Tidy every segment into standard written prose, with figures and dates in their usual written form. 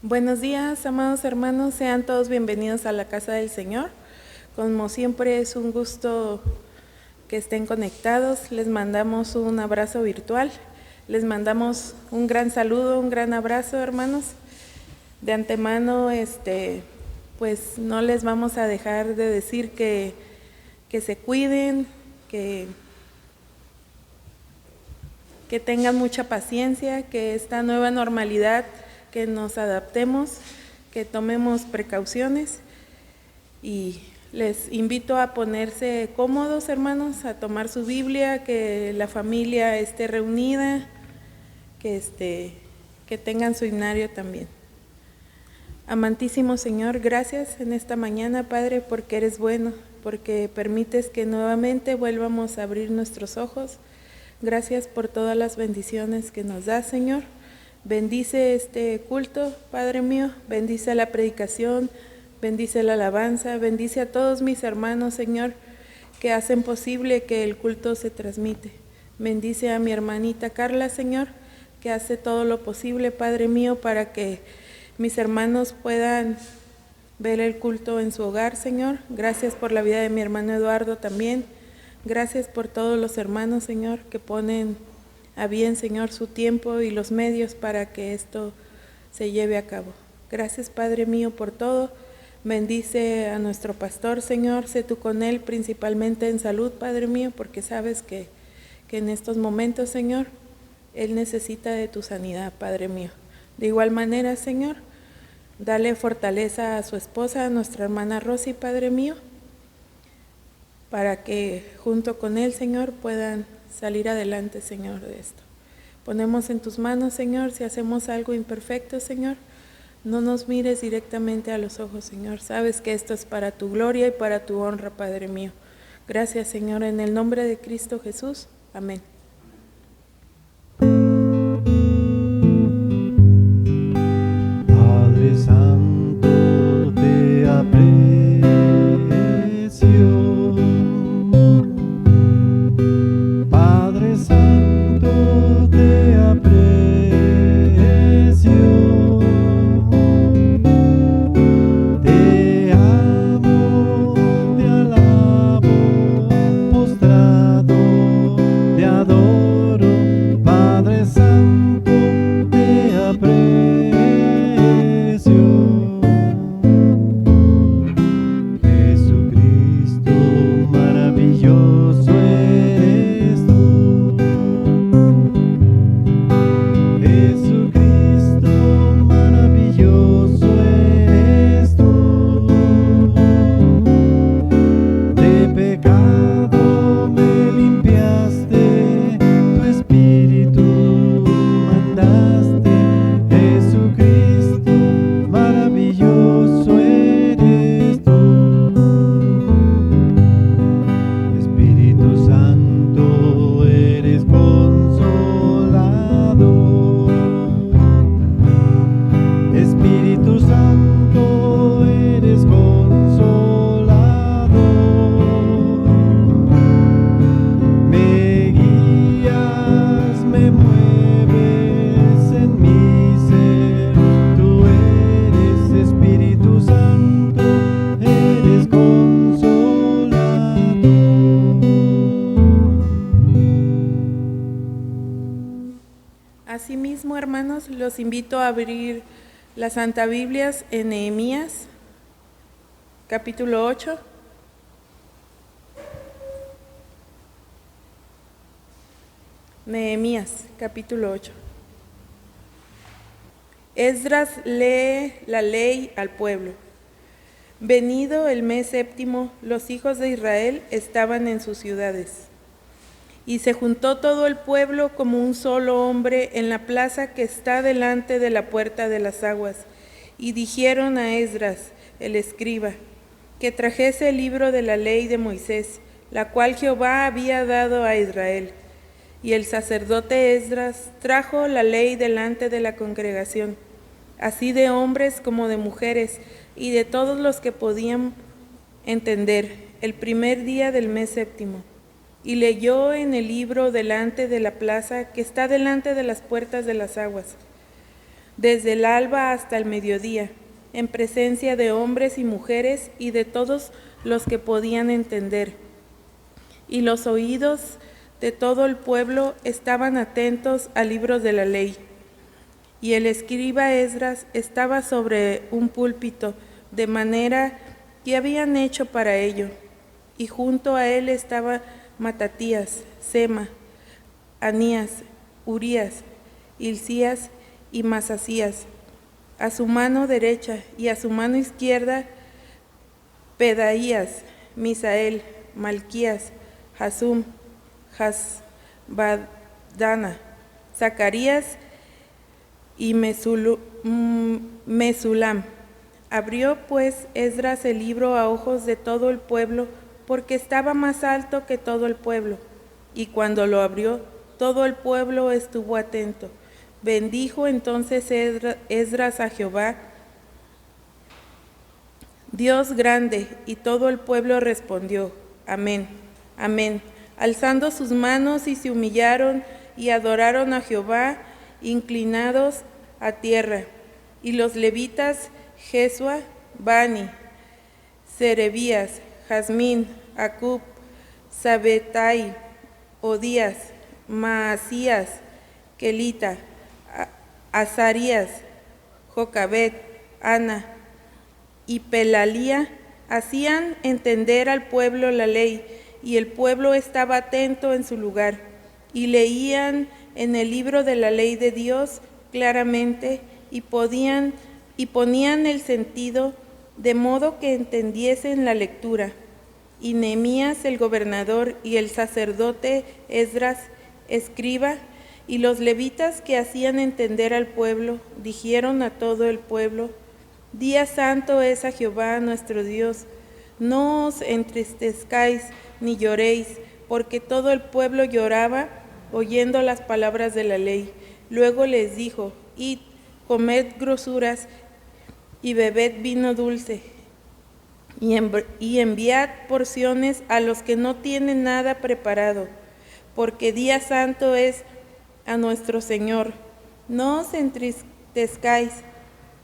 Buenos días, amados hermanos, sean todos bienvenidos a la casa del Señor. Como siempre es un gusto que estén conectados. Les mandamos un abrazo virtual, les mandamos un gran saludo, un gran abrazo, hermanos. De antemano, pues no les vamos a dejar de decir que se cuiden, que tengan mucha paciencia, que esta nueva normalidad, que nos adaptemos, que tomemos precauciones, y les invito a ponerse cómodos, hermanos, a tomar su Biblia, que la familia esté reunida, que tengan su himnario también. Amantísimo Señor, gracias en esta mañana, Padre, porque eres bueno, porque permites que nuevamente vuelvamos a abrir nuestros ojos. Gracias por todas las bendiciones que nos das, Señor. Bendice este culto, Padre mío, bendice la predicación, bendice la alabanza, bendice a todos mis hermanos, Señor, que hacen posible que el culto se transmite. Bendice a mi hermanita Carla, Señor, que hace todo lo posible, Padre mío, para que mis hermanos puedan ver el culto en su hogar, Señor. Gracias por la vida de mi hermano Eduardo también. Gracias por todos los hermanos, Señor, que ponen a bien, Señor, su tiempo y los medios para que esto se lleve a cabo. Gracias, Padre mío, por todo. Bendice a nuestro pastor, Señor, sé tú con él, principalmente en salud, Padre mío, porque sabes que en estos momentos, Señor, él necesita de tu sanidad, Padre mío. De igual manera, Señor, dale fortaleza a su esposa, a nuestra hermana Rosy, Padre mío, para que junto con él, Señor, puedan salir adelante, Señor, de esto. Ponemos en tus manos, Señor, si hacemos algo imperfecto, Señor, no nos mires directamente a los ojos, Señor. Sabes que esto es para tu gloria y para tu honra, Padre mío. Gracias, Señor, en el nombre de Cristo Jesús. Amén. Padre Santo, te aprecio. Padre Santo, te aprecio. Te amo, te alabo, postrado, te adoro. Padre Santo, te aprecio. Jesucristo, maravilloso eres tú. Jesucristo, maravilloso eres tú. De pecado me limpiaste, tu espíritu mandaste. Jesucristo, maravilloso eres tú. Espíritu Santo, eres consolador. Espíritu Santo, eres consolador. Me guías, me mueves en mi ser. Tú eres Espíritu Santo, eres consolador. Asimismo, hermanos, los invito a abrir las Santa Biblias en Nehemías, capítulo 8. Nehemías, capítulo 8. Esdras lee la ley al pueblo. Venido el mes séptimo, los hijos de Israel estaban en sus ciudades. Y se juntó todo el pueblo como un solo hombre en la plaza que está delante de la puerta de las aguas. Y dijeron a Esdras, el escriba, que trajese el libro de la ley de Moisés, la cual Jehová había dado a Israel. Y el sacerdote Esdras trajo la ley delante de la congregación, así de hombres como de mujeres, y de todos los que podían entender, el primer día del mes séptimo. Y leyó en el libro delante de la plaza que está delante de las puertas de las aguas. desde el alba hasta el mediodía, en presencia de hombres y mujeres y de todos los que podían entender. Y los oídos de todo el pueblo estaban atentos al libro de la ley. Y el escriba Esdras estaba sobre un púlpito, de manera que habían hecho para ello. Y junto a él estaba Matatías, Sema, Anías, Urías, Hilcías y Masasías, a su mano derecha, y a su mano izquierda Pedaías, Misael, Malquías, Hasum, Hasbadana, Zacarías y Mesulam. Abrió pues Esdras el libro a ojos de todo el pueblo, porque estaba más alto que todo el pueblo. Y cuando lo abrió, todo el pueblo estuvo atento. Bendijo entonces Esdras a Jehová, Dios grande, y todo el pueblo respondió: Amén, amén, alzando sus manos, y se humillaron y adoraron a Jehová, inclinados a tierra. Y los levitas Jesua, Bani, Serebías, Jazmín, Acub, Sabetai, Odías, Maasías, Kelita, Azarías, Jocabet, Ana y Pelalía hacían entender al pueblo la ley, y el pueblo estaba atento en su lugar, y leían en el libro de la ley de Dios claramente, y ponían el sentido, de modo que entendiesen la lectura. Y Nehemías el gobernador y el sacerdote Esdras, escriba, y los levitas que hacían entender al pueblo, dijeron a todo el pueblo: Día santo es a Jehová nuestro Dios, no os entristezcáis ni lloréis, porque todo el pueblo lloraba oyendo las palabras de la ley. Luego les dijo: Id, comed grosuras y bebed vino dulce, y enviad porciones a los que no tienen nada preparado, porque día santo es a nuestro Señor. No os entristezcáis,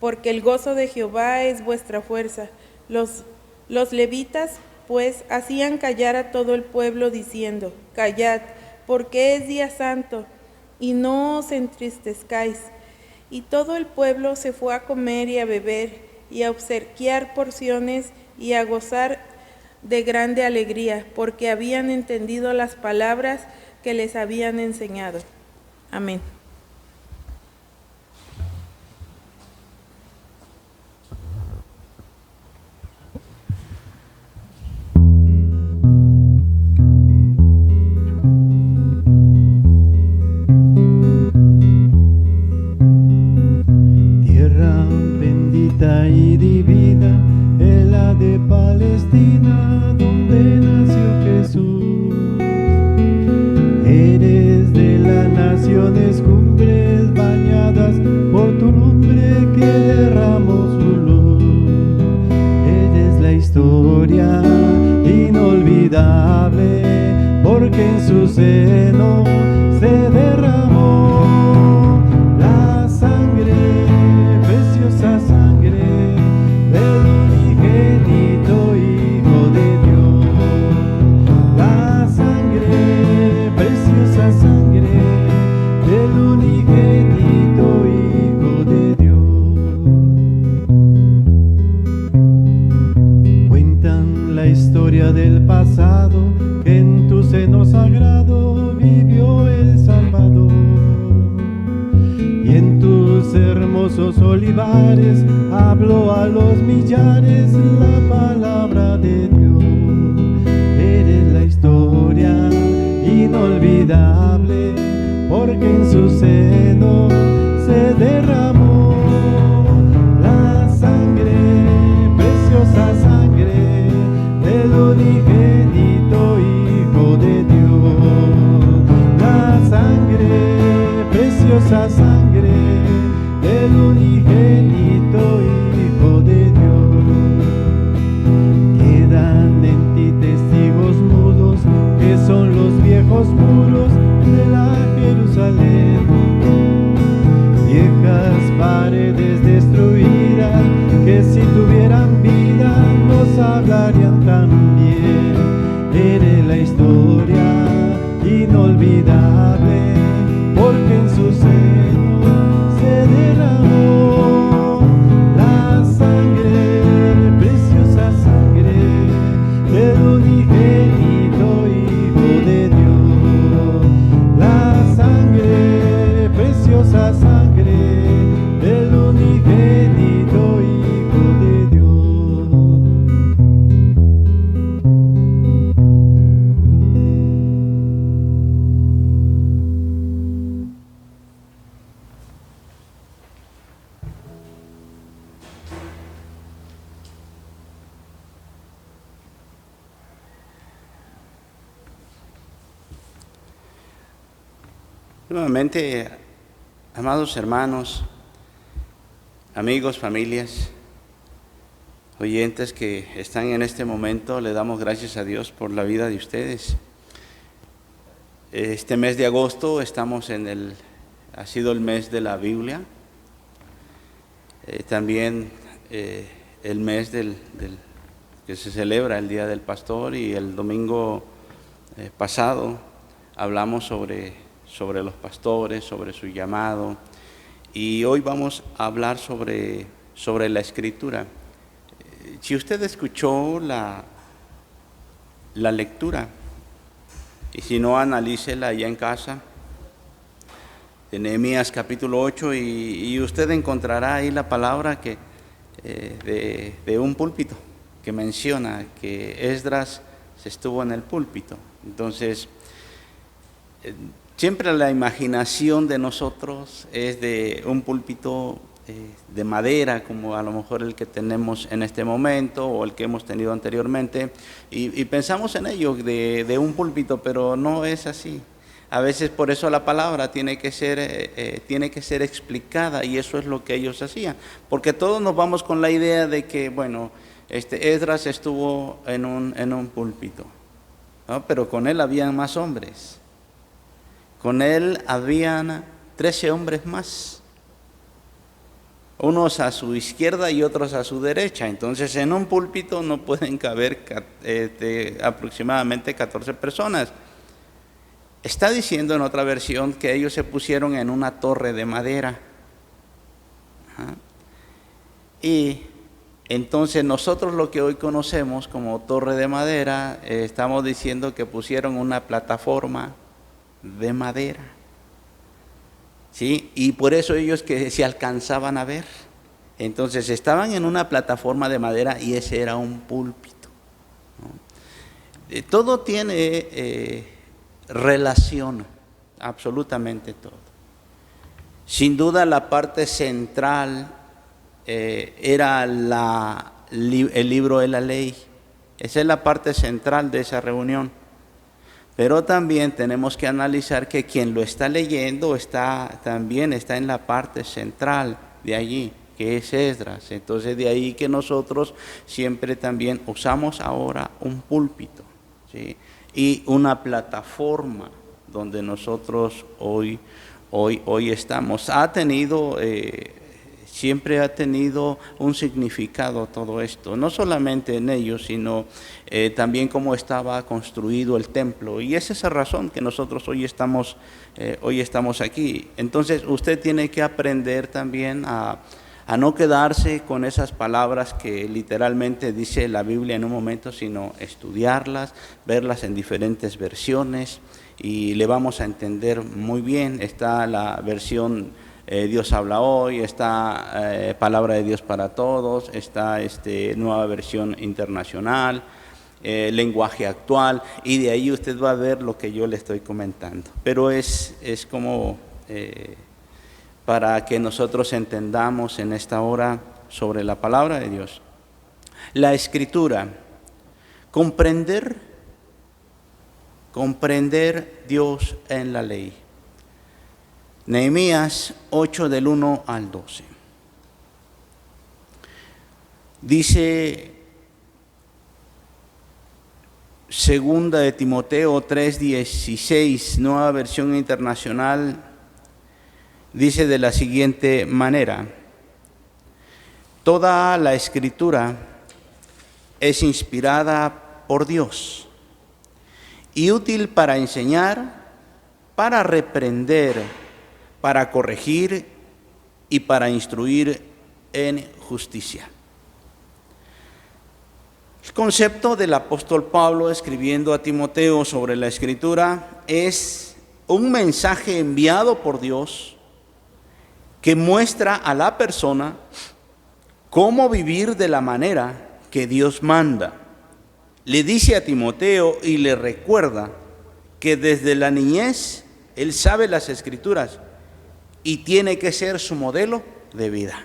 porque el gozo de Jehová es vuestra fuerza. Los levitas, pues, hacían callar a todo el pueblo, diciendo: Callad, porque es día santo, y no os entristezcáis. Y todo el pueblo se fue a comer y a beber, y a obsequiar porciones, y a gozar de grande alegría, porque habían entendido las palabras que les habían enseñado. Amén. Tierra bendita y divina es la de Palestina, donde nació Jesús. Eres de las naciones cumbres, bañadas por tu lumbre que derramó su luz. Eres la historia inolvidable, porque en su seno se derramó la sangre, preciosa sangre del unigénito Hijo de Dios. La sangre, preciosa sangre del unigénito Hijo de Dios. Cuentan la historia del pasado, que en tu seno sagrado vivió el Salvador. Y en tus hermosos olivares habló a los millares la palabra de Dios. Eres la historia inolvidable, porque en su seno se derramó la sangre, preciosa sangre del unigénito Hijo de Dios. La sangre, preciosa sangre del unigénito Hijo de Dios. Quedan en ti testigos mudos, que son los viejos muros de la Jerusalén, viejas paredes inolvidable, porque en su seno se derramó la sangre, preciosa sangre del unigénito Hijo de Dios. La sangre, preciosa sangre del unigénito Hijo de Dios. Nuevamente, amados hermanos, amigos, familias, oyentes que están en este momento, le damos gracias a Dios por la vida de ustedes. Este mes de agosto estamos ha sido el mes de la Biblia, también el mes que se celebra el Día del Pastor, y el domingo pasado hablamos sobre los pastores, sobre su llamado, y hoy vamos a hablar sobre la Escritura. Si usted escuchó la lectura, y si no, analícela allá en casa, de Nehemías capítulo 8, y usted encontrará ahí la palabra de un púlpito, que menciona que Esdras se estuvo en el púlpito. Entonces, siempre la imaginación de nosotros es de un púlpito de madera, como a lo mejor el que tenemos en este momento o el que hemos tenido anteriormente, y pensamos en ello de un púlpito, pero no es así. A veces por eso la palabra tiene que ser explicada, y eso es lo que ellos hacían, porque todos nos vamos con la idea de que, bueno, Esdras estuvo en un púlpito, ¿no? Pero con él habían más hombres. Con él habían 13 hombres más, unos a su izquierda y otros a su derecha. Entonces, en un púlpito no pueden caber aproximadamente 14 personas. Está diciendo en otra versión que ellos se pusieron en una torre de madera. Ajá. Y entonces nosotros, lo que hoy conocemos como torre de madera, estamos diciendo que pusieron una plataforma de madera, ¿sí? Y por eso ellos que se alcanzaban a ver. Entonces estaban en una plataforma de madera, y ese era un púlpito, ¿no? Todo tiene relación, absolutamente todo. Sin duda la parte central era el libro de la ley. Esa es la parte central de esa reunión. Pero también tenemos que analizar que quien lo está leyendo también está en la parte central de allí, que es Esdras. Entonces, de ahí que nosotros siempre también usamos ahora un púlpito, ¿sí? Y una plataforma donde nosotros hoy estamos. Siempre ha tenido un significado todo esto, no solamente en ellos, sino también cómo estaba construido el templo. Y es esa razón que nosotros hoy estamos aquí. Entonces usted tiene que aprender también a no quedarse con esas palabras que literalmente dice la Biblia en un momento, sino estudiarlas, verlas en diferentes versiones, y le vamos a entender muy bien. Está la versión Dios habla hoy, está Palabra de Dios para Todos, está nueva versión internacional, lenguaje actual, y de ahí usted va a ver lo que yo le estoy comentando. Pero es como para que nosotros entendamos en esta hora sobre la palabra de Dios. La Escritura, comprender Dios en la ley. Nehemías 8 del 1 al 12. Dice segunda de Timoteo 3:16, nueva versión internacional, dice de la siguiente manera: toda la Escritura es inspirada por Dios y útil para enseñar, para reprender, para corregir y para instruir en justicia. El concepto del apóstol Pablo escribiendo a Timoteo sobre la Escritura es un mensaje enviado por Dios que muestra a la persona cómo vivir de la manera que Dios manda. Le dice a Timoteo y le recuerda que desde la niñez él sabe las Escrituras y tiene que ser su modelo de vida.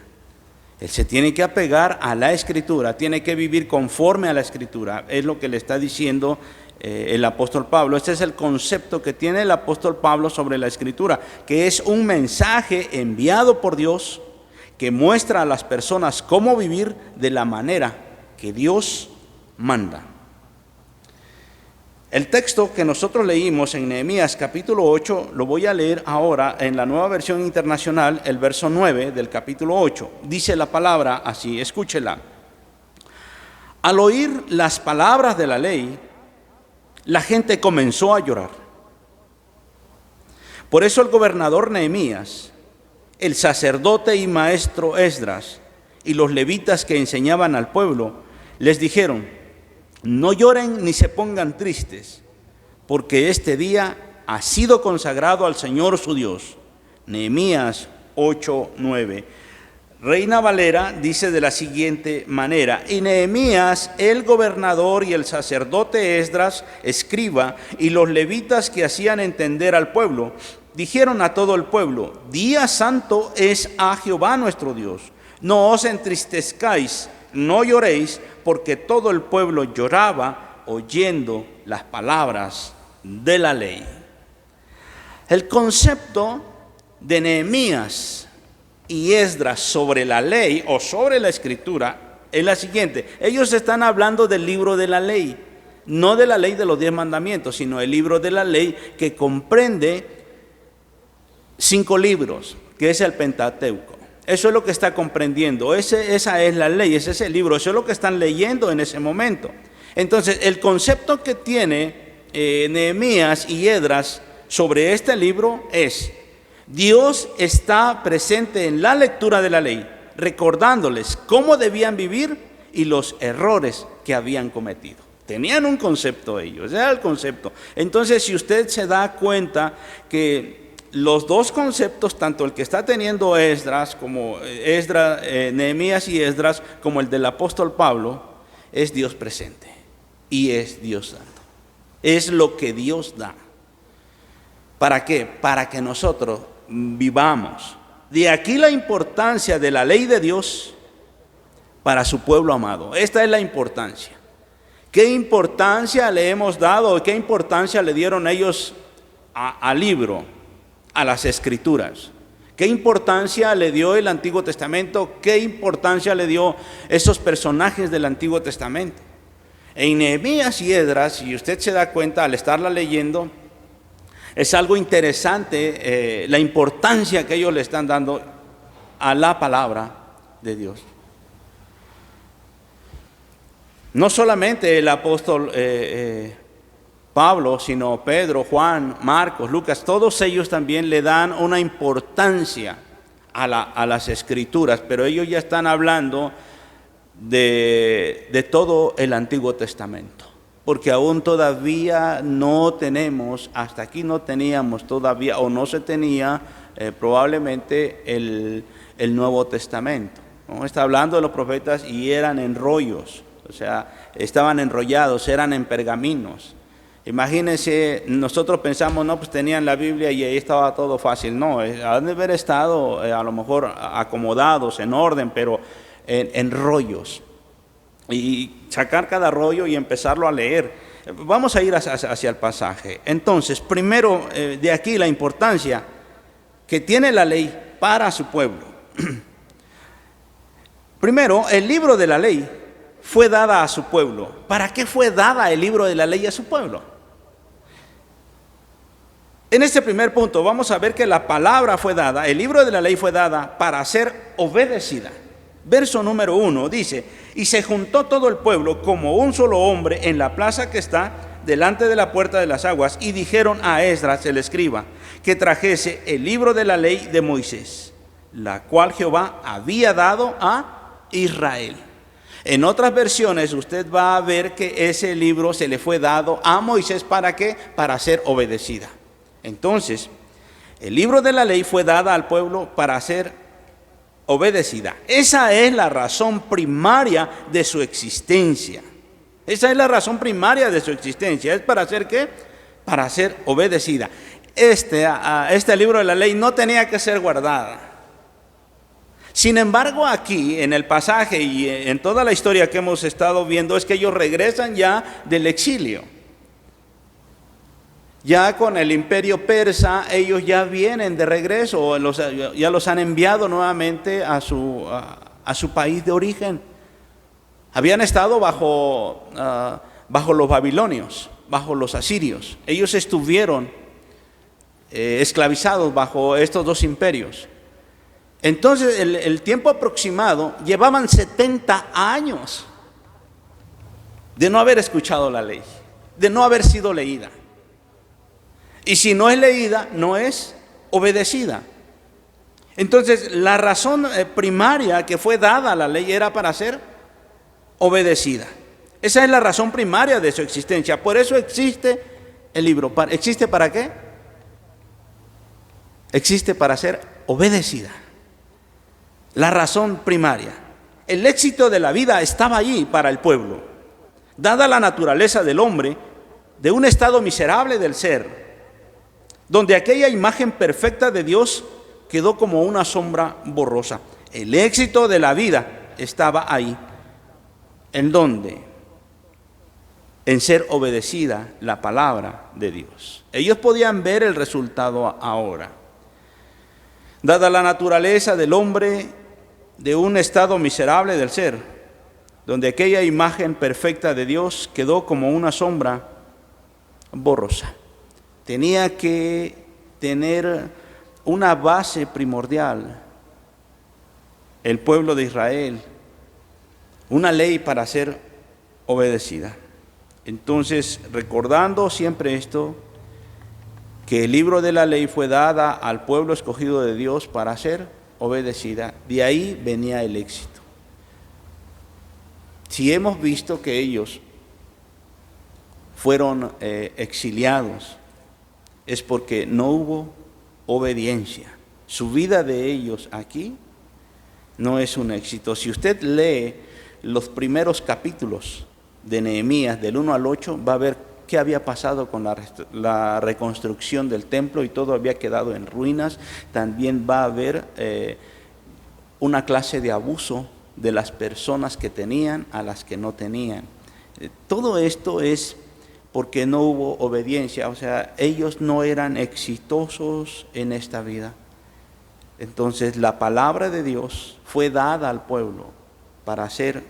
Él se tiene que apegar a la Escritura, tiene que vivir conforme a la Escritura. Es lo que le está diciendo el apóstol Pablo. Este es el concepto que tiene el apóstol Pablo sobre la Escritura, que es un mensaje enviado por Dios que muestra a las personas cómo vivir de la manera que Dios manda. El texto que nosotros leímos en Nehemías capítulo 8, lo voy a leer ahora en la Nueva Versión Internacional, el verso 9 del capítulo 8. Dice la palabra así, escúchela. Al oír las palabras de la ley, la gente comenzó a llorar. Por eso el gobernador Nehemías, el sacerdote y maestro Esdras y los levitas que enseñaban al pueblo, les dijeron: no lloren ni se pongan tristes, porque este día ha sido consagrado al Señor su Dios. Nehemías 8:9. Reina Valera dice de la siguiente manera: y Nehemías, el gobernador, y el sacerdote Esdras, escriba, y los levitas que hacían entender al pueblo, dijeron a todo el pueblo: día santo es a Jehová nuestro Dios. No os entristezcáis, no lloréis, porque todo el pueblo lloraba oyendo las palabras de la ley. El concepto de Nehemías y Esdras sobre la ley o sobre la Escritura es la siguiente. Ellos están hablando del libro de la ley, no de la ley de los 10 mandamientos, sino el libro de la ley que comprende 5 libros, que es el Pentateuco. Eso es lo que está comprendiendo, esa es la ley, ese es el libro, eso es lo que están leyendo en ese momento. Entonces, el concepto que tiene Nehemías y Esdras sobre este libro es: Dios está presente en la lectura de la ley, recordándoles cómo debían vivir y los errores que habían cometido. Tenían un concepto ellos, era el concepto. Entonces, si usted se da cuenta que los dos conceptos, tanto el que está teniendo Esdras, Nehemías y Esdras, como el del apóstol Pablo, es Dios presente y es Dios dando. Es lo que Dios da. ¿Para qué? Para que nosotros vivamos. De aquí la importancia de la ley de Dios para su pueblo amado. Esta es la importancia. ¿Qué importancia le hemos dado? ¿Qué importancia le dieron ellos al libro, a las Escrituras? ¿Qué importancia le dio el Antiguo Testamento? ¿Qué importancia le dio esos personajes del Antiguo Testamento? En Nehemías y Esdras, si usted se da cuenta al estarla leyendo, es algo interesante la importancia que ellos le están dando a la palabra de Dios. No solamente el apóstol Pablo, sino Pedro, Juan, Marcos, Lucas, todos ellos también le dan una importancia a las Escrituras, pero ellos ya están hablando de todo el Antiguo Testamento, porque aún todavía no tenemos, hasta aquí no teníamos todavía, o no se tenía probablemente el Nuevo Testamento, ¿no? Está hablando de los profetas y eran en rollos, o sea, estaban enrollados, eran en pergaminos. Imagínense, nosotros pensamos, no, pues tenían la Biblia y ahí estaba todo fácil. No, han de haber estado a lo mejor acomodados, en orden, pero en rollos. Y sacar cada rollo y empezarlo a leer. Vamos a ir hacia el pasaje. Entonces, primero, de aquí la importancia que tiene la ley para su pueblo. Primero, el libro de la ley fue dada a su pueblo. ¿Para qué fue dada el libro de la ley a su pueblo? En este primer punto vamos a ver que la palabra fue dada, el libro de la ley fue dada para ser obedecida. Verso número 1 dice: y se juntó todo el pueblo como un solo hombre en la plaza que está delante de la puerta de las aguas y dijeron a Esdras el escriba que trajese el libro de la ley de Moisés, la cual Jehová había dado a Israel. En otras versiones usted va a ver que ese libro se le fue dado a Moisés. ¿Para qué? Para ser obedecida. Entonces, el libro de la ley fue dada al pueblo para ser obedecida. Esa es la razón primaria de su existencia. Esa es la razón primaria de su existencia. ¿Es para hacer qué? Para ser obedecida. Este libro de la ley no tenía que ser guardada. Sin embargo, aquí en el pasaje y en toda la historia que hemos estado viendo es que ellos regresan ya del exilio. Ya con el imperio persa, ellos ya vienen de regreso, ya los han enviado nuevamente a su país de origen. Habían estado bajo los babilonios, bajo los asirios. Ellos estuvieron esclavizados bajo estos dos imperios. Entonces, el tiempo aproximado, llevaban 70 años de no haber escuchado la ley, de no haber sido leída. Y si no es leída, no es obedecida. Entonces, la razón primaria que fue dada a la ley era para ser obedecida. Esa es la razón primaria de su existencia. Por eso existe el libro. ¿Existe para qué? Existe para ser obedecida. La razón primaria. El éxito de la vida estaba allí para el pueblo. Dada la naturaleza del hombre, de un estado miserable del ser, donde aquella imagen perfecta de Dios quedó como una sombra borrosa. El éxito de la vida estaba ahí. ¿En dónde? En ser obedecida la palabra de Dios. Ellos podían ver el resultado ahora. Dada la naturaleza del hombre, de un estado miserable del ser, donde aquella imagen perfecta de Dios quedó como una sombra borrosa. Tenía que tener una base primordial, el pueblo de Israel, una ley para ser obedecida. Entonces, recordando siempre esto, que el libro de la ley fue dada al pueblo escogido de Dios para ser obedecida, de ahí venía el éxito. Si hemos visto que ellos fueron exiliados, es porque no hubo obediencia. Su vida de ellos aquí no es un éxito. Si usted lee los primeros capítulos de Nehemías, del 1 al 8, va a ver qué había pasado con la reconstrucción del templo y todo había quedado en ruinas. También va a haber una clase de abuso de las personas que tenían a las que no tenían. Todo esto es porque no hubo obediencia, o sea, ellos no eran exitosos en esta vida. Entonces la palabra de Dios fue dada al pueblo para ser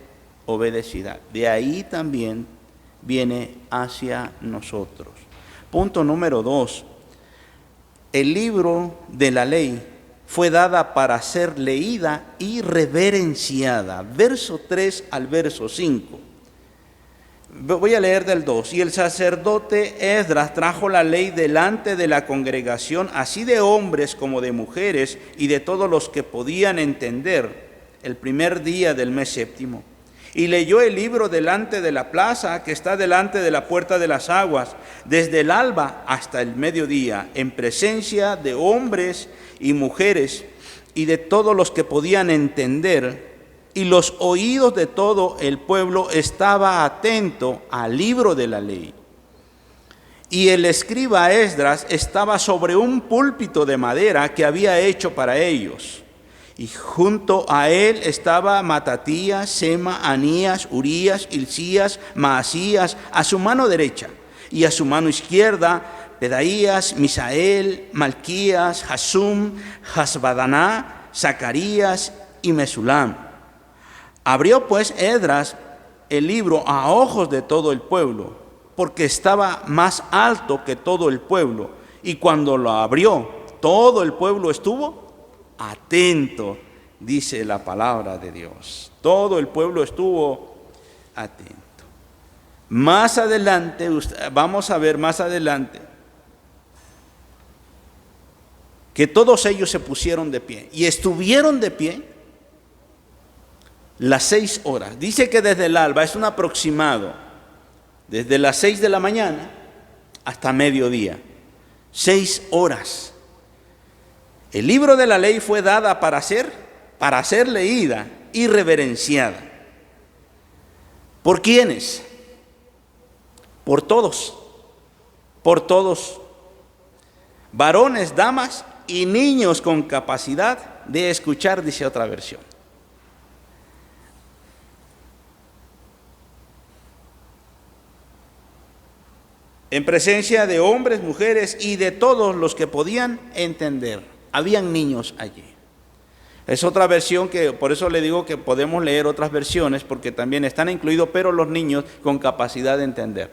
obedecida. De ahí también viene hacia nosotros. Punto número 2. El libro de la ley fue dada para ser leída y reverenciada. Verso 3 al verso 5. Voy a leer del 2. Y el sacerdote Esdras trajo la ley delante de la congregación, así de hombres como de mujeres, y de todos los que podían entender, el primer día del mes séptimo. Y leyó el libro delante de la plaza que está delante de la puerta de las aguas, desde el alba hasta el mediodía, en presencia de hombres y mujeres, y de todos los que podían entender. Y los oídos de todo el pueblo estaba atento al libro de la ley. Y el escriba Esdras estaba sobre un púlpito de madera que había hecho para ellos. Y junto a él estaba Matatías, Sema, Anías, Urías, Hilcías, Maasías, a su mano derecha. Y a su mano izquierda, Pedaías, Misael, Malquías, Hasum, Hasbadaná, Zacarías y Mesulam. Abrió pues Esdras el libro a ojos de todo el pueblo, porque estaba más alto que todo el pueblo. Y cuando lo abrió, todo el pueblo estuvo atento, dice la palabra de Dios. Todo el pueblo estuvo atento. Más adelante, vamos a ver más adelante, que todos ellos se pusieron de pie y estuvieron de pie las 6 horas. Dice que desde el alba, es un aproximado, desde las 6 de la mañana hasta mediodía, 6 horas. El libro de la ley fue dada para ser leída y reverenciada. ¿Por quiénes? Por todos, varones, damas y niños con capacidad de escuchar, dice otra versión. En presencia de hombres, mujeres y de todos los que podían entender. Habían niños allí. Es otra versión que, por eso le digo que podemos leer otras versiones, porque también están incluidos, pero los niños con capacidad de entender.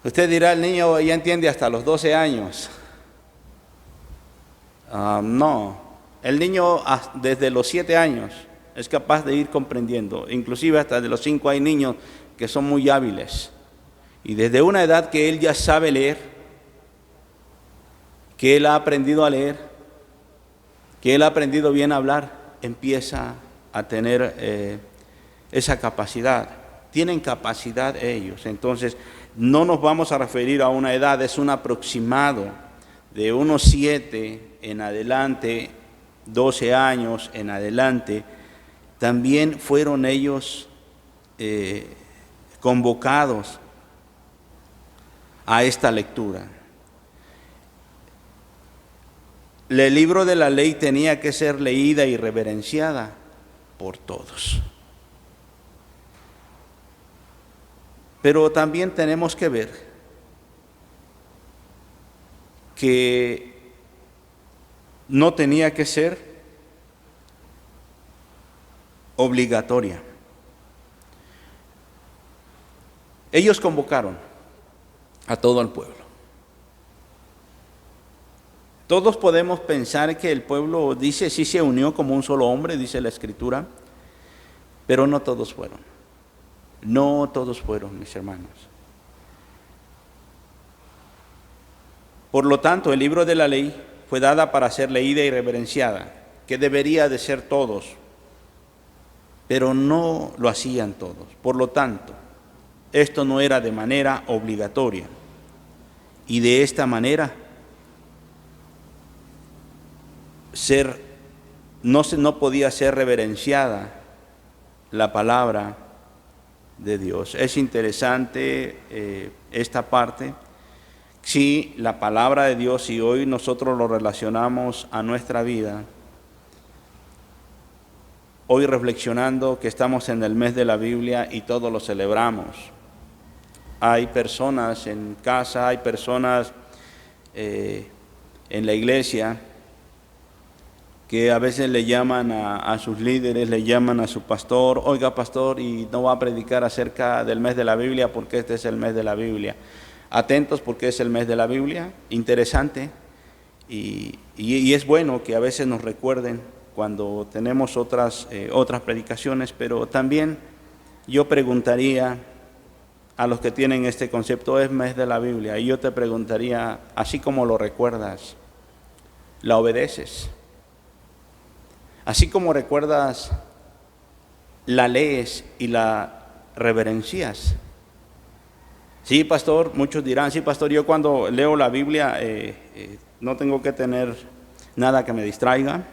Usted dirá, el niño ya entiende hasta los 12 años. No, el niño desde los 7 años es capaz de ir comprendiendo. Inclusive hasta de los 5 hay niños que son muy hábiles. Y desde una edad que él ya sabe leer, que él ha aprendido a leer, que él ha aprendido bien a hablar, empieza a tener esa capacidad. Tienen capacidad ellos. Entonces, no nos vamos a referir a una edad, es un aproximado de unos 7 en adelante, 12 años en adelante. También fueron ellos convocados a esta lectura. El libro de la ley tenía que ser leída y reverenciada por todos. Pero también tenemos que ver que no tenía que ser obligatoria. Ellos convocaron a todo el pueblo. Todos podemos pensar que el pueblo, dice, sí se unió como un solo hombre, dice la Escritura, pero no todos fueron. No todos fueron, mis hermanos. Por lo tanto, el libro de la ley fue dada para ser leída y reverenciada, que debería de ser todos, pero no lo hacían todos. Por lo tanto, esto no era de manera obligatoria. Y de esta manera, no podía ser reverenciada la palabra de Dios. Es interesante esta parte. Si la palabra de Dios, si hoy nosotros lo relacionamos a nuestra vida, hoy reflexionando que estamos en el mes de la Biblia y todos lo celebramos. Hay personas en casa, hay personas en la iglesia que a veces le llaman a sus líderes, le llaman a su pastor, oiga pastor, y no va a predicar acerca del mes de la Biblia porque este es el mes de la Biblia. Atentos porque es el mes de la Biblia, interesante, y es bueno que a veces nos recuerden cuando tenemos otras predicaciones, pero también yo preguntaría a los que tienen este concepto, es mes de la Biblia, y yo te preguntaría, así como lo recuerdas, ¿la obedeces? Así como recuerdas, la lees y la reverencias. Sí, pastor, muchos dirán, sí, pastor, yo cuando leo la Biblia no tengo que tener nada que me distraiga,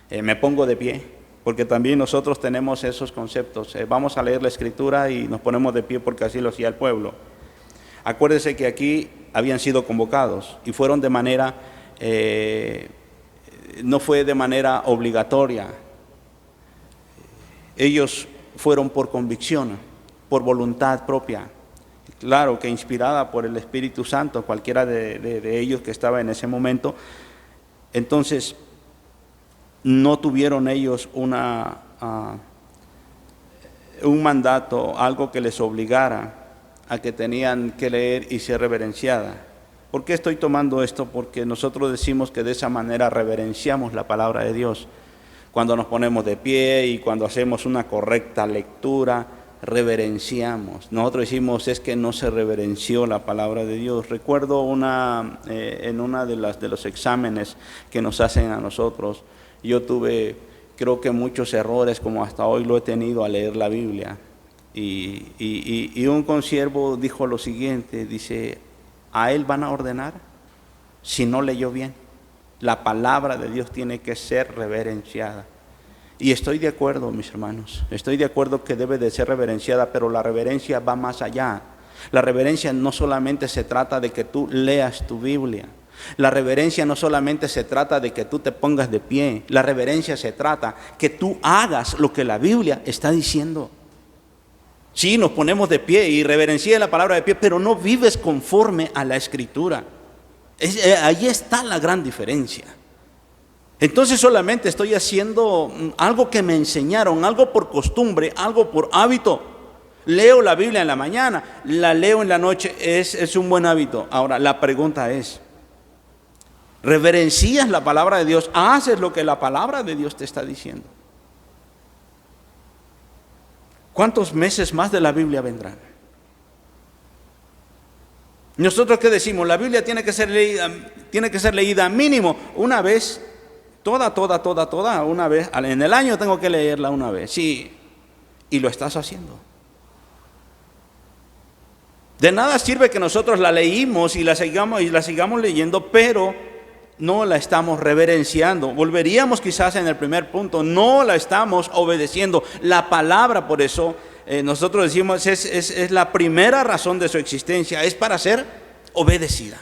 me pongo de pie, porque también nosotros tenemos esos conceptos. Vamos a leer la Escritura y nos ponemos de pie porque así lo hacía el pueblo. Acuérdese que aquí habían sido convocados y fueron de manera... no fue de manera obligatoria. Ellos fueron por convicción, por voluntad propia. Claro que inspirada por el Espíritu Santo, cualquiera de ellos que estaba en ese momento. Entonces, no tuvieron ellos un mandato, algo que les obligara a que tenían que leer y ser reverenciada. ¿Por qué estoy tomando esto? Porque nosotros decimos que de esa manera reverenciamos la palabra de Dios. Cuando nos ponemos de pie y cuando hacemos una correcta lectura, reverenciamos. Nosotros decimos es que no se reverenció la palabra de Dios. Recuerdo en una de los exámenes que nos hacen a nosotros, yo tuve creo que muchos errores, como hasta hoy lo he tenido, a leer la Biblia. Y un consiervo dijo lo siguiente, dice, ¿a él van a ordenar si no leyó bien? La palabra de Dios tiene que ser reverenciada. Y estoy de acuerdo, mis hermanos, estoy de acuerdo que debe de ser reverenciada, pero la reverencia va más allá. La reverencia no solamente se trata de que tú leas tu Biblia. La reverencia no solamente se trata de que tú te pongas de pie. La reverencia se trata que tú hagas lo que la Biblia está diciendo. Sí, nos ponemos de pie y reverencia la palabra de pie, pero no vives conforme a la Escritura. Ahí está la gran diferencia. Entonces solamente estoy haciendo algo que me enseñaron, algo por costumbre, algo por hábito. Leo la Biblia en la mañana, la leo en la noche, es un buen hábito. Ahora, la pregunta es, ¿reverencias la palabra de Dios? ¿Haces lo que la palabra de Dios te está diciendo? ¿Cuántos meses más de la Biblia vendrán? Nosotros ¿qué decimos? La Biblia tiene que ser leída mínimo una vez, toda, una vez. En el año tengo que leerla una vez. Sí, y lo estás haciendo. De nada sirve que nosotros la leímos y la sigamos leyendo, pero no la estamos reverenciando. Volveríamos quizás en el primer punto, no la estamos obedeciendo. La palabra, por eso nosotros decimos, es la primera razón de su existencia, es para ser obedecida.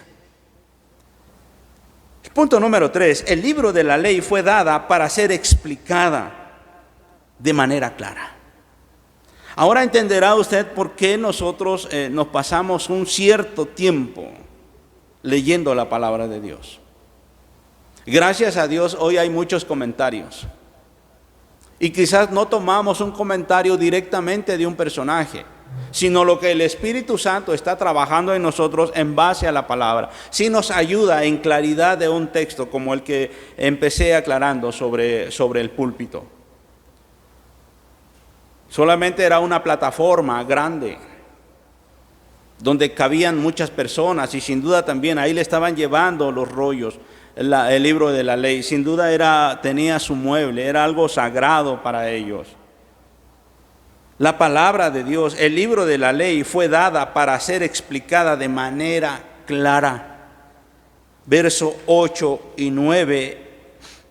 Punto número 3, el libro de la ley fue dada para ser explicada de manera clara. Ahora entenderá usted por qué nosotros nos pasamos un cierto tiempo leyendo la palabra de Dios. Gracias a Dios hoy hay muchos comentarios. Y quizás no tomamos un comentario directamente de un personaje, sino lo que el Espíritu Santo está trabajando en nosotros en base a la palabra. Sí nos ayuda en claridad de un texto como el que empecé aclarando sobre el púlpito. Solamente era una plataforma grande donde cabían muchas personas y sin duda también ahí le estaban llevando los rollos, el libro de la ley. Sin duda tenía su mueble, era algo sagrado para ellos. La palabra de Dios, el libro de la ley fue dada para ser explicada de manera clara. Verso 8 y 9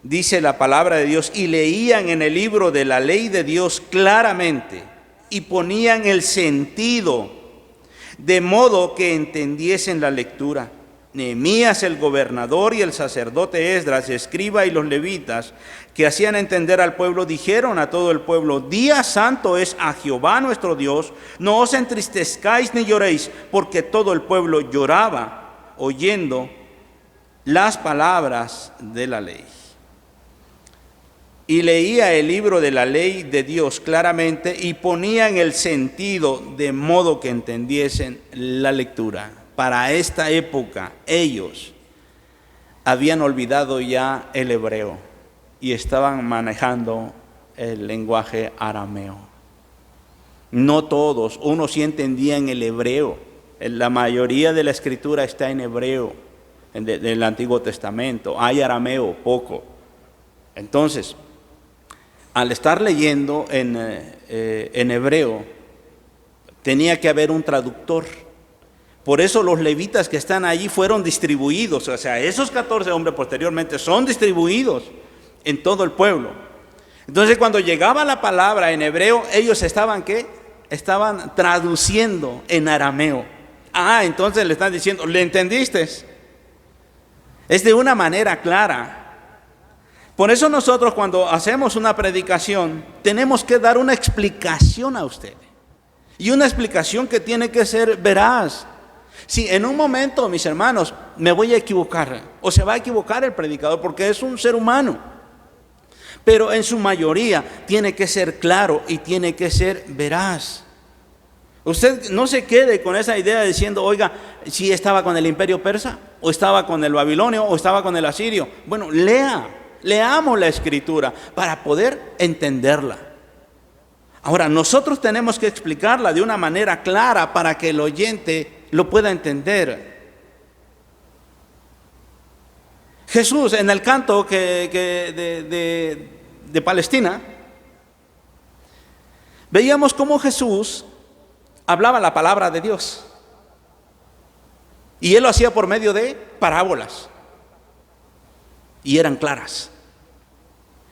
dice la palabra de Dios, y leían en el libro de la ley de Dios claramente y ponían el sentido de modo que entendiesen la lectura. Nehemías el gobernador y el sacerdote Esdras, escriba, y los levitas que hacían entender al pueblo, dijeron a todo el pueblo: día santo es a Jehová nuestro Dios, no os entristezcáis ni lloréis, porque todo el pueblo lloraba oyendo las palabras de la ley. Y leía el libro de la ley de Dios claramente y ponían el sentido de modo que entendiesen la lectura. Para esta época ellos habían olvidado ya el hebreo y estaban manejando el lenguaje arameo. No todos, unos sí entendían el hebreo. La mayoría de la escritura está en hebreo, del Antiguo Testamento. Hay arameo, poco. Entonces, al estar leyendo en hebreo, tenía que haber un traductor. Por eso los levitas que están allí fueron distribuidos. O sea, esos 14 hombres posteriormente son distribuidos en todo el pueblo. Entonces, cuando llegaba la palabra en hebreo, ellos estaban ¿qué? Estaban traduciendo en arameo. Entonces le están diciendo, ¿le entendiste? Es de una manera clara. Por eso nosotros cuando hacemos una predicación tenemos que dar una explicación a usted. Y una explicación que tiene que ser veraz. Si en un momento, mis hermanos, me voy a equivocar, o se va a equivocar el predicador porque es un ser humano. Pero en su mayoría tiene que ser claro y tiene que ser veraz. Usted no se quede con esa idea diciendo, oiga, si estaba con el imperio persa, o estaba con el babilonio, o estaba con el asirio. Bueno, leamos la escritura para poder entenderla. Ahora, nosotros tenemos que explicarla de una manera clara para que el oyente lo pueda entender. Jesús, en el canto de Palestina, veíamos cómo Jesús hablaba la palabra de Dios. Y Él lo hacía por medio de parábolas. Y eran claras.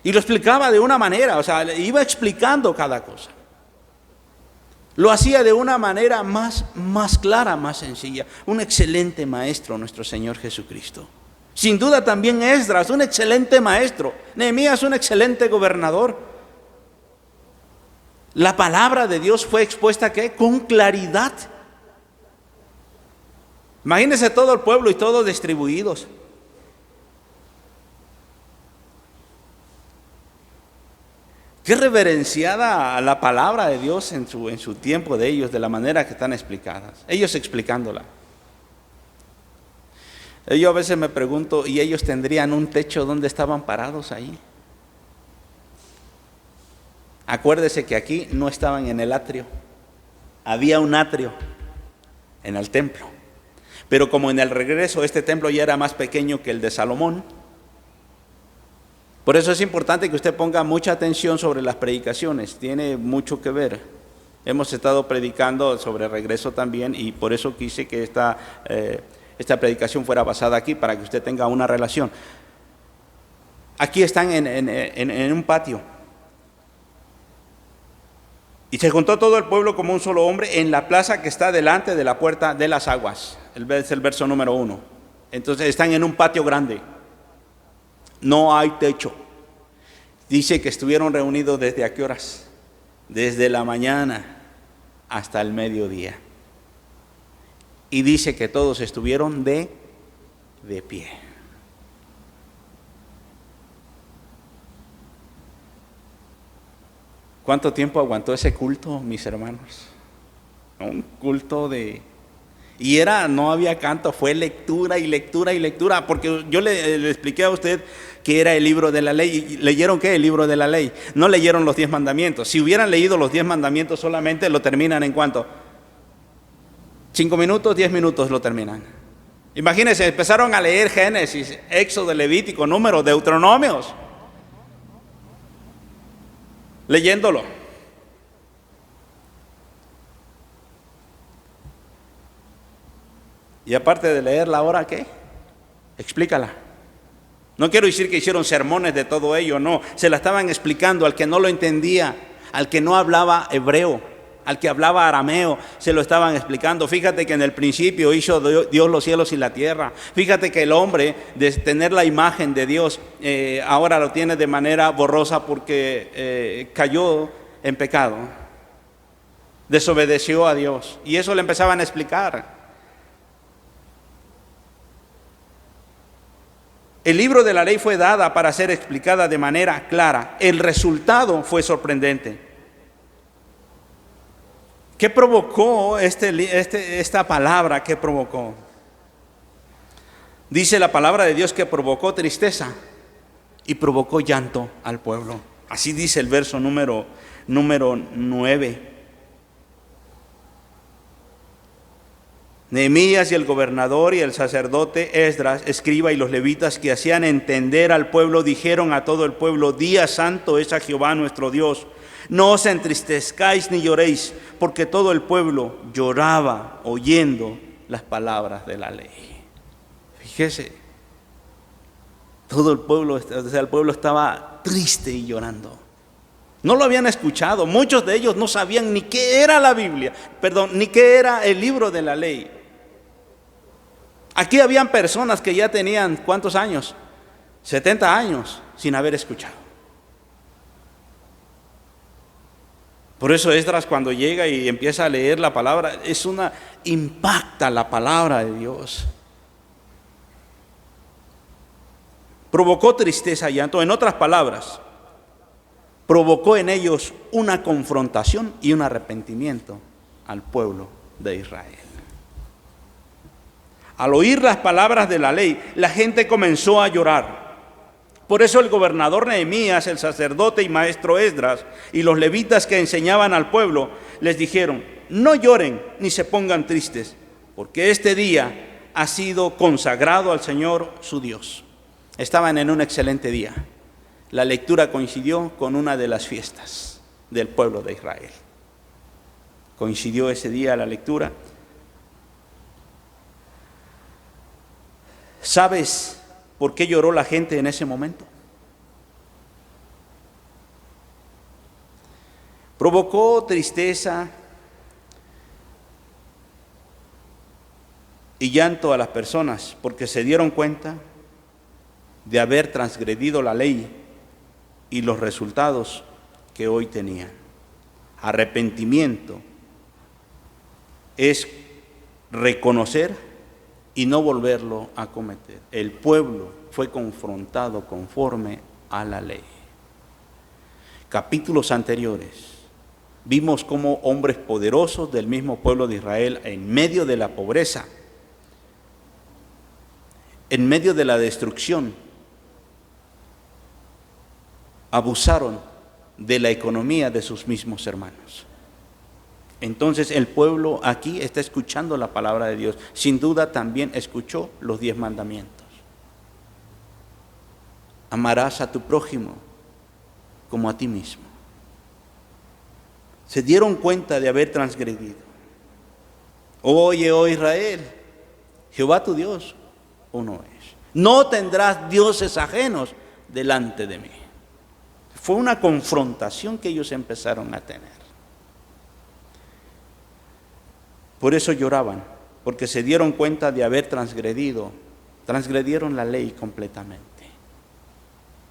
Y lo explicaba de una manera, o sea, iba explicando cada cosa. Lo hacía de una manera más clara, más sencilla. Un excelente maestro, nuestro Señor Jesucristo. Sin duda también Esdras, un excelente maestro. Nehemías, un excelente gobernador. La palabra de Dios fue expuesta, ¿qué? Con claridad. Imagínense todo el pueblo y todos distribuidos. Qué reverenciada la palabra de Dios en su tiempo de ellos, de la manera que están explicadas. Ellos explicándola. Yo a veces me pregunto, ¿y ellos tendrían un techo donde estaban parados ahí? Acuérdese que aquí no estaban en el atrio. Había un atrio en el templo. Pero como en el regreso este templo ya era más pequeño que el de Salomón, por eso es importante que usted ponga mucha atención sobre las predicaciones. Tiene mucho que ver. Hemos estado predicando sobre regreso también y por eso quise que esta predicación fuera basada aquí, para que usted tenga una relación. Aquí están en un patio. Y se juntó todo el pueblo como un solo hombre en la plaza que está delante de la puerta de las aguas. Es el verso número 1. Entonces están en un patio grande. No hay techo. Dice que estuvieron reunidos ¿desde a qué horas? Desde la mañana hasta el mediodía. Y dice que todos estuvieron de pie. ¿Cuánto tiempo aguantó ese culto, mis hermanos? Un culto de... Y no había canto, fue lectura y lectura y lectura, porque yo le expliqué a usted que era el libro de la ley. ¿Leyeron qué? El libro de la ley. No leyeron los 10 mandamientos. Si hubieran leído los 10 mandamientos solamente, lo terminan en ¿cuánto? 5 minutos, 10 minutos lo terminan. Imagínense, empezaron a leer Génesis, Éxodo, Levítico, Números, Deuteronomios. Leyéndolo. Y aparte de leerla ahora, ¿qué? Explícala. No quiero decir que hicieron sermones de todo ello, no. Se la estaban explicando al que no lo entendía, al que no hablaba hebreo, al que hablaba arameo, se lo estaban explicando. Fíjate que en el principio hizo Dios los cielos y la tierra. Fíjate que el hombre, de tener la imagen de Dios, ahora lo tiene de manera borrosa porque cayó en pecado. Desobedeció a Dios. Y eso le empezaban a explicar. El libro de la ley fue dada para ser explicada de manera clara. El resultado fue sorprendente. ¿Qué provocó esta palabra? ¿Qué provocó? Dice la palabra de Dios que provocó tristeza y provocó llanto al pueblo. Así dice el verso número 9. Nehemías y el gobernador y el sacerdote Esdras, escriba, y los levitas que hacían entender al pueblo, dijeron a todo el pueblo: día santo es a Jehová nuestro Dios. No os entristezcáis ni lloréis, porque todo el pueblo lloraba oyendo las palabras de la ley. Fíjese, todo el pueblo, o sea, el pueblo estaba triste y llorando. No lo habían escuchado. Muchos de ellos no sabían ni qué era la Biblia, ni qué era el libro de la ley. Aquí habían personas que ya tenían, ¿cuántos años? 70 años sin haber escuchado. Por eso Esdras, cuando llega y empieza a leer la palabra, impacta la palabra de Dios. Provocó tristeza y llanto. En otras palabras, provocó en ellos una confrontación y un arrepentimiento al pueblo de Israel. Al oír las palabras de la ley, la gente comenzó a llorar. Por eso el gobernador Nehemías, el sacerdote y maestro Esdras y los levitas que enseñaban al pueblo les dijeron: no lloren ni se pongan tristes, porque este día ha sido consagrado al Señor su Dios. Estaban en un excelente día. La lectura coincidió con una de las fiestas del pueblo de Israel. Coincidió ese día la lectura. ¿Sabes por qué lloró la gente en ese momento? Provocó tristeza y llanto a las personas porque se dieron cuenta de haber transgredido la ley y los resultados que hoy tenían. Arrepentimiento es reconocer y no volverlo a cometer. El pueblo fue confrontado conforme a la ley. Capítulos anteriores vimos cómo hombres poderosos del mismo pueblo de Israel, en medio de la pobreza, en medio de la destrucción, abusaron de la economía de sus mismos hermanos. Entonces el pueblo aquí está escuchando la palabra de Dios. Sin duda también escuchó los 10 mandamientos. Amarás a tu prójimo como a ti mismo. Se dieron cuenta de haber transgredido. Oye, oh Israel, Jehová tu Dios, uno es. No tendrás dioses ajenos delante de mí. Fue una confrontación que ellos empezaron a tener. Por eso lloraban, porque se dieron cuenta de haber transgredieron la ley completamente.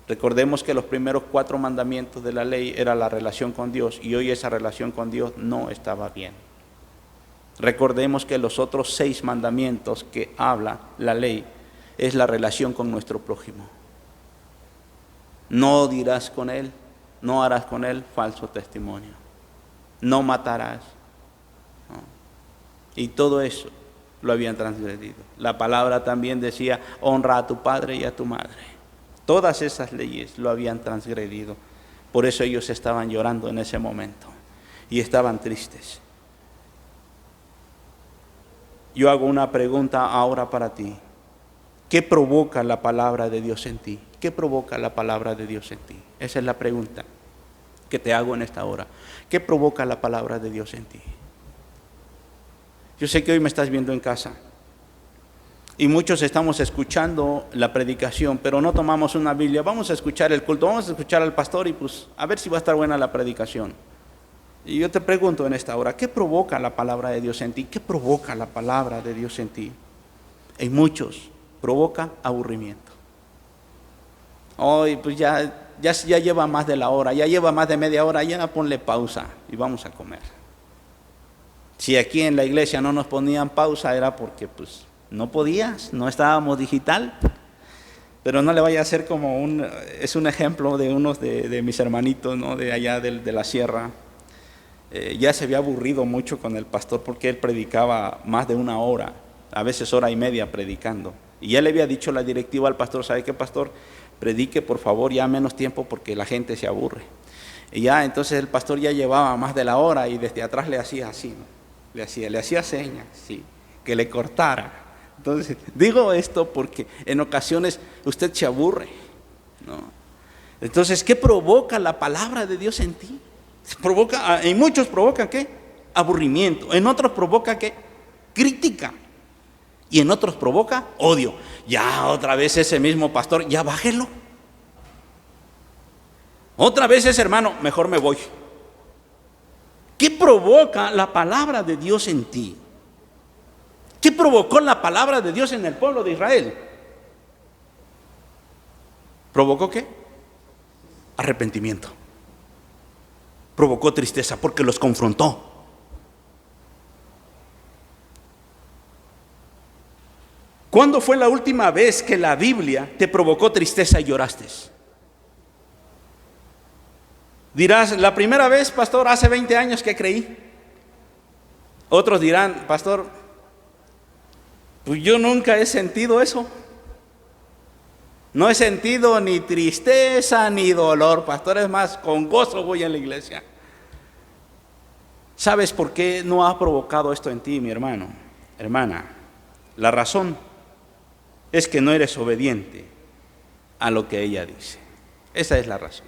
Recordemos que los primeros 4 mandamientos de la ley era la relación con Dios, y hoy esa relación con Dios no estaba bien. Recordemos que los otros 6 mandamientos que habla la ley es la relación con nuestro prójimo. No dirás con él, no harás con él falso testimonio, no matarás. Y todo eso lo habían transgredido. La palabra también decía: honra a tu padre y a tu madre. Todas esas leyes lo habían transgredido. Por eso ellos estaban llorando en ese momento y estaban tristes. Yo hago una pregunta ahora para ti. ¿Qué provoca la palabra de Dios en ti? ¿Qué provoca la palabra de Dios en ti? Esa es la pregunta que te hago en esta hora. ¿Qué provoca la palabra de Dios en ti? Yo sé que hoy me estás viendo en casa y muchos estamos escuchando la predicación, pero no tomamos una Biblia. Vamos a escuchar el culto, vamos a escuchar al pastor y pues a ver si va a estar buena la predicación. Y yo te pregunto en esta hora, ¿qué provoca la palabra de Dios en ti? ¿Qué provoca la palabra de Dios en ti? En muchos provoca aburrimiento. Hoy pues ya lleva más de la hora, ya lleva más de media hora, ya ponle pausa y vamos a comer. Si aquí en la iglesia no nos ponían pausa era porque pues no podías, no estábamos digital. Pero no le vaya a ser como es un ejemplo de unos de mis hermanitos, ¿no? De allá de la sierra. Ya se había aburrido mucho con el pastor porque él predicaba más de 1 hora, a veces 1 hora y media predicando. Y ya le había dicho la directiva al pastor: ¿sabe qué, pastor? Predique por favor ya menos tiempo porque la gente se aburre. Y ya entonces el pastor ya llevaba más de la hora y desde atrás le hacía así, ¿no? Le hacía señas, sí, que le cortara. Entonces, digo esto porque en ocasiones usted se aburre, ¿no? Entonces, ¿qué provoca la palabra de Dios en ti? En muchos provoca ¿qué? Aburrimiento. En otros provoca ¿qué? Crítica. Y en otros provoca odio. Ya otra vez ese mismo pastor, ya bájelo. Otra vez ese hermano, mejor me voy. ¿Qué provoca la palabra de Dios en ti? ¿Qué provocó la palabra de Dios en el pueblo de Israel? ¿Provocó qué? Arrepentimiento. Provocó tristeza porque los confrontó. ¿Cuándo fue la última vez que la Biblia te provocó tristeza y lloraste? Dirás, la primera vez, pastor, hace 20 años que creí. Otros dirán, pastor, pues yo nunca he sentido eso. No he sentido ni tristeza ni dolor, pastor, es más, con gozo voy a la iglesia. ¿Sabes por qué no ha provocado esto en ti, mi hermano, hermana? La razón es que no eres obediente a lo que ella dice. Esa es la razón.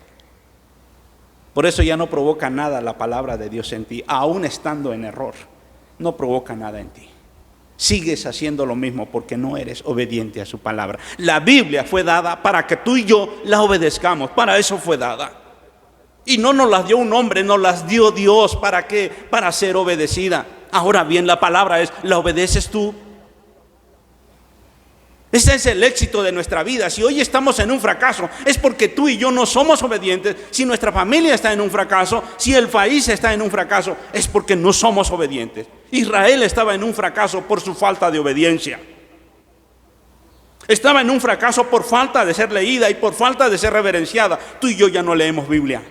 Por eso ya no provoca nada la palabra de Dios en ti, aún estando en error. No provoca nada en ti. Sigues haciendo lo mismo porque no eres obediente a su palabra. La Biblia fue dada para que tú y yo la obedezcamos. Para eso fue dada. Y no nos las dio un hombre, nos las dio Dios. ¿Para qué? Para ser obedecida. Ahora bien, la palabra es, ¿la obedeces tú? Ese es el éxito de nuestra vida. Si hoy estamos en un fracaso, es porque tú y yo no somos obedientes. Si nuestra familia está en un fracaso, si el país está en un fracaso, es porque no somos obedientes. Israel estaba en un fracaso por su falta de obediencia. Estaba en un fracaso por falta de ser leída y por falta de ser reverenciada. Tú y yo ya no leemos Biblia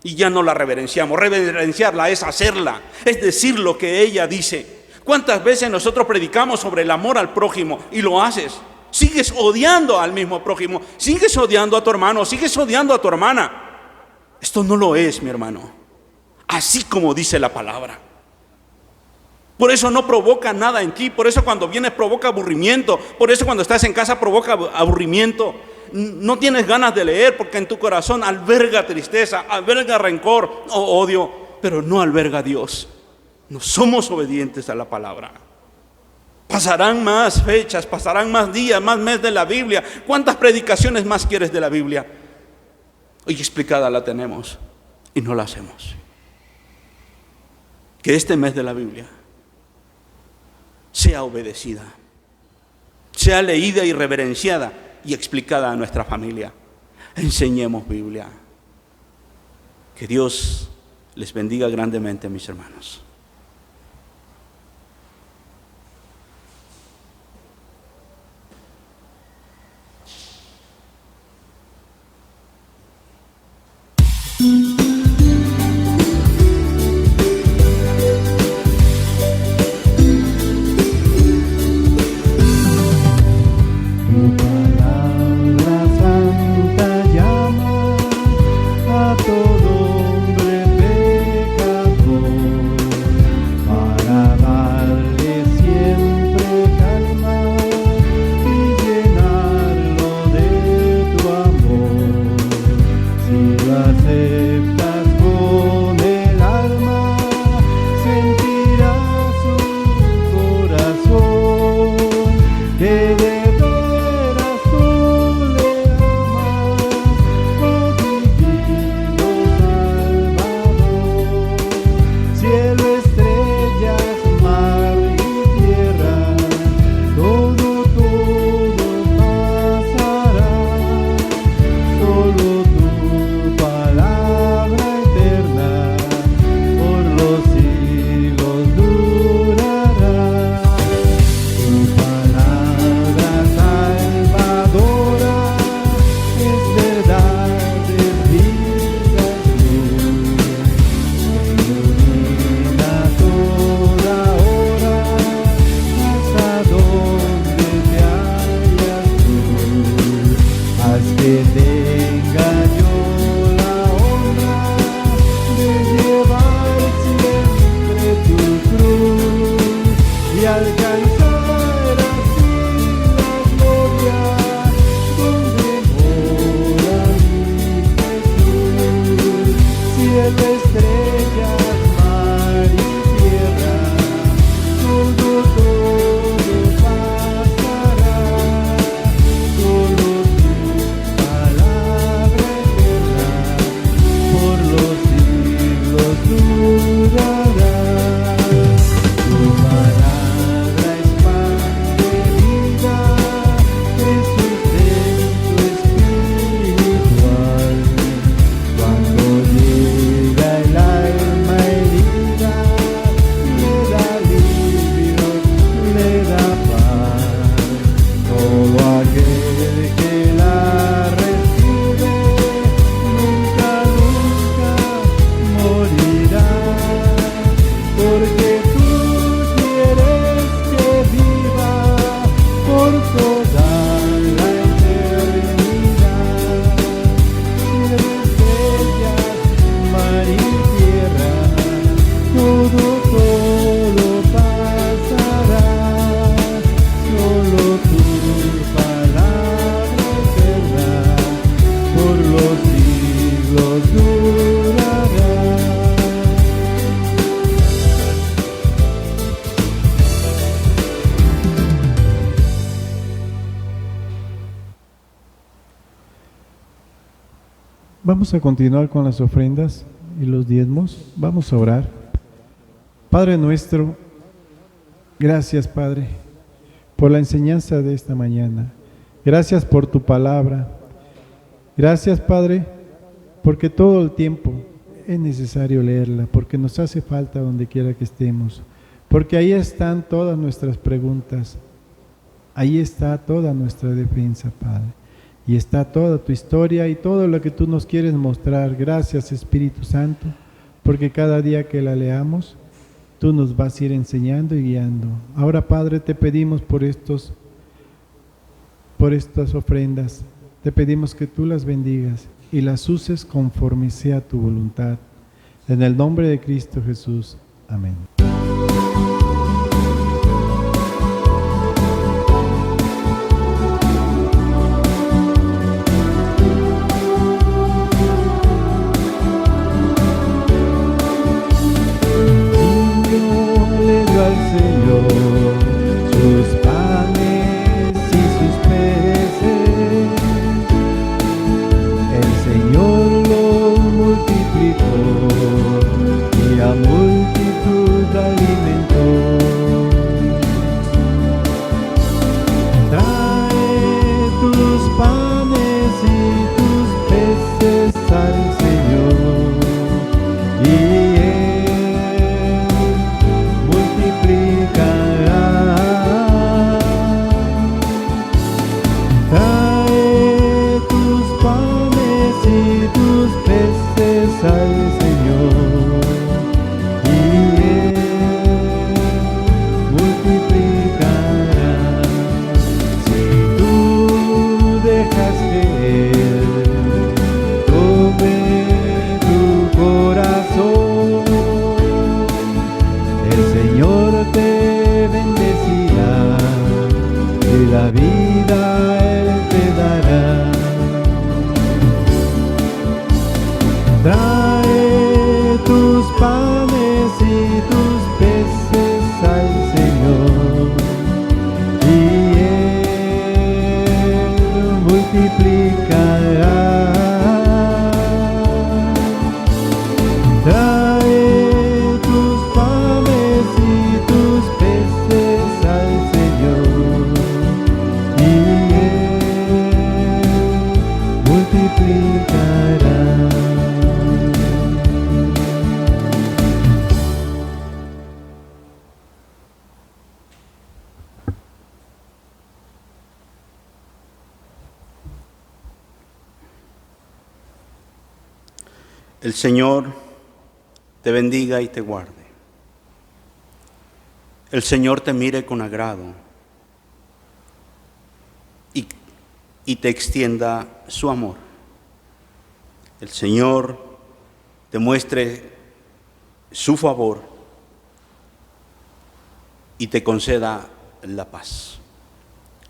y ya no la reverenciamos. Reverenciarla es hacerla, es decir lo que ella dice. ¿Cuántas veces nosotros predicamos sobre el amor al prójimo y lo haces? Sigues odiando al mismo prójimo, sigues odiando a tu hermano, sigues odiando a tu hermana. Esto no lo es, mi hermano, así como dice la palabra. Por eso no provoca nada en ti, por eso cuando vienes provoca aburrimiento, por eso cuando estás en casa provoca aburrimiento. No tienes ganas de leer porque en tu corazón alberga tristeza, alberga rencor o odio, pero no alberga a Dios. No somos obedientes a la palabra. Pasarán más fechas, pasarán más días, más meses de la Biblia. ¿Cuántas predicaciones más quieres de la Biblia? Hoy explicada la tenemos y no la hacemos. Que este mes de la Biblia sea obedecida, sea leída y reverenciada y explicada a nuestra familia. Enseñemos Biblia. Que Dios les bendiga grandemente, mis hermanos. Vamos a continuar con las ofrendas y los diezmos. Vamos a orar. Padre nuestro, gracias, Padre, por la enseñanza de esta mañana. Gracias por tu palabra. Gracias, Padre, porque todo el tiempo es necesario leerla, porque nos hace falta donde quiera que estemos, porque ahí están todas nuestras preguntas, ahí está toda nuestra defensa, Padre, y está toda tu historia y todo lo que tú nos quieres mostrar. Gracias, Espíritu Santo, porque cada día que la leamos, tú nos vas a ir enseñando y guiando. Ahora, Padre, te pedimos por estas ofrendas, te pedimos que tú las bendigas y las uses conforme sea tu voluntad. En el nombre de Cristo Jesús. Amén. Le dio al Señor sus panes y sus peces. El Señor los multiplicó y a multitud alimentó. Trae tus panes y tus peces al Señor y Él multiplicará. Trae tus panes y tus peces al Señor y Él multiplicará. Si tú dejas que Él tome tu corazón, el Señor te bendecirá y la vida Él te dará. Trae tus panes y tus peces al Señor y Él multiplicará. Trae tus panes y tus peces al Señor y Él multiplicará. El Señor te bendiga y te guarde. El Señor te mire con agrado y te extienda su amor. El Señor te muestre su favor y te conceda la paz.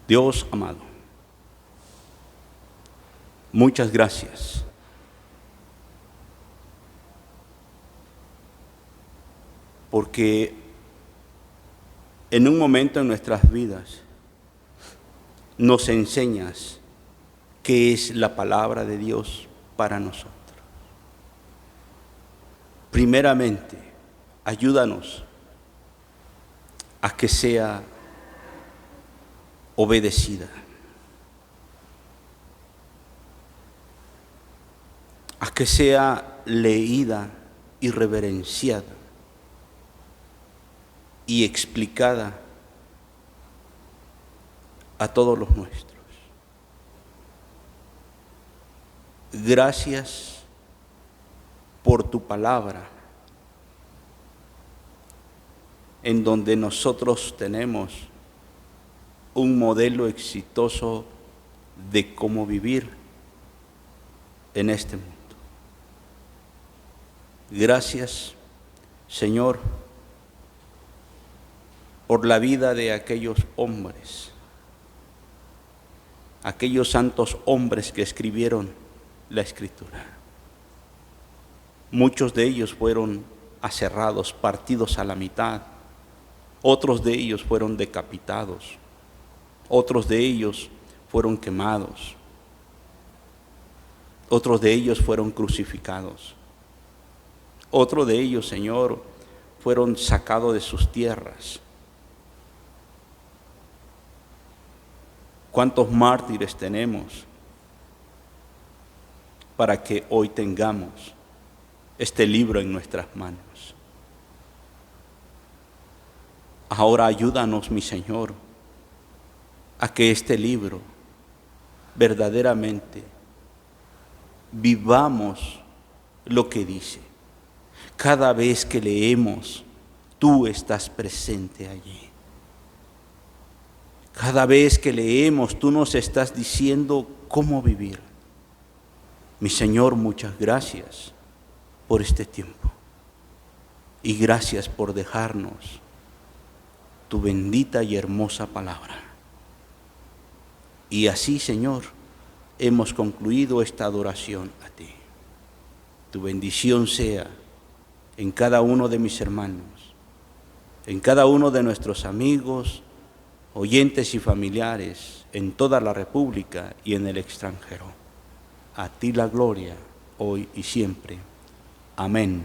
Dios amado, muchas gracias porque en un momento en nuestras vidas nos enseñas qué es la palabra de Dios para nosotros. Primeramente, ayúdanos a que sea obedecida, a que sea leída y reverenciada y explicada a todos los nuestros. Gracias por tu palabra, en donde nosotros tenemos un modelo exitoso de cómo vivir en este mundo. Gracias, Señor, por la vida de aquellos hombres, aquellos santos hombres que escribieron la Escritura. Muchos de ellos fueron aserrados, partidos a la mitad. Otros de ellos fueron decapitados. Otros de ellos fueron quemados. Otros de ellos fueron crucificados. Otros de ellos, Señor, fueron sacados de sus tierras. ¿Cuántos mártires tenemos para que hoy tengamos este libro en nuestras manos? Ahora ayúdanos, mi Señor, a que este libro verdaderamente vivamos lo que dice. Cada vez que leemos, tú estás presente allí. Cada vez que leemos, tú nos estás diciendo cómo vivir. Mi Señor, muchas gracias por este tiempo. Y gracias por dejarnos tu bendita y hermosa palabra. Y así, Señor, hemos concluido esta adoración a ti. Tu bendición sea en cada uno de mis hermanos, en cada uno de nuestros amigos, oyentes y familiares, en toda la República y en el extranjero. A ti la gloria, hoy y siempre. Amén.